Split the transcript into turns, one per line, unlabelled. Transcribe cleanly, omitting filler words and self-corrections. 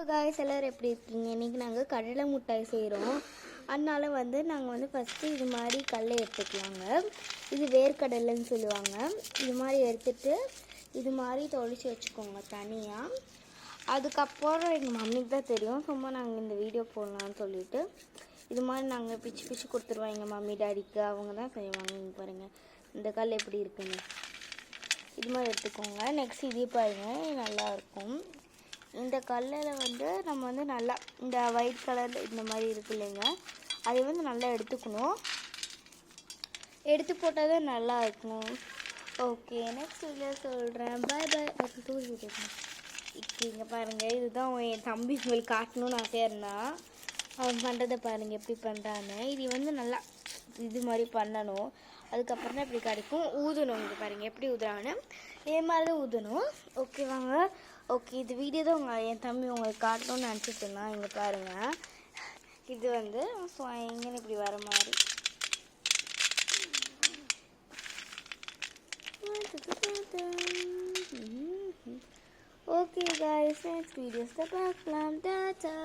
Guys எல்லோரும் எப்படி இருக்கீங்க? இன்றைக்கி நாங்கள் கடலை மிட்டாய் செய்கிறோம். அதனால் நாங்கள் ஃபஸ்ட்டு இது மாதிரி கல்லை எடுத்துக்கலாங்க. இது வேர்க்கடலைன்னு சொல்லுவாங்க. இது மாதிரி எடுத்துகிட்டு இது மாதிரி தொளிச்சு வச்சுக்கோங்க தனியாக. அதுக்கப்புறம் எங்கள் மம்மிக்கு தான் தெரியும், சும்மா நாங்கள் இந்த வீடியோ போடலான்னு சொல்லிவிட்டு இது மாதிரி நாங்கள் பிச்சு பிச்சு கொடுத்துருவோம் எங்கள் மம்மி டாடிக்கு. அவங்க தான் செய்வாங்க. இங்கே பாருங்கள் இந்த கல் எப்படி இருக்குன்னு. இது மாதிரி எடுத்துக்கோங்க. நெக்ஸ்ட் இதே பாருங்கள், நல்லாயிருக்கும். இந்த கல்லில் நம்ம நல்லா இந்த ஒயிட் கலரில் இந்த மாதிரி இருக்கு இல்லைங்க, அதை நல்லா எடுத்துக்கணும். எடுத்து போட்டால் தான் நல்லா இருக்கும். ஓகே, நெக்ஸ்ட் வீடியோ சொல்கிறேன். பாய் பாய். இப்போ இங்கே பாருங்கள், இதுதான் என் தம்பி உங்களுக்கு காட்டணும்னு ஆசையாக இருந்தால் அவன் பண்ணுறதை பாருங்கள் எப்படி பண்ணுறான்னு. இது நல்லா இது மாதிரி பண்ணணும். அதுக்கப்புறம் தான் இப்படி கிடைக்கும். ஊதணும். இங்கே பாருங்கள் எப்படி ஊதுறான்னு, இதே மாதிரி தான் ஊதணும். ஓகே வாங்க. ஓகே, இது வீடியோ தான் என் தம்பி உங்களுக்கு காட்டணும்னு நினச்சிட்டு இருந்தான். இங்கே பாருங்கள், இது எங்கன்னு இப்படி வர மாதிரி. ஓகே காய்ஸ், நெக்ஸ்ட் வீடியோஸில் பார்க்கலாம். டாடா.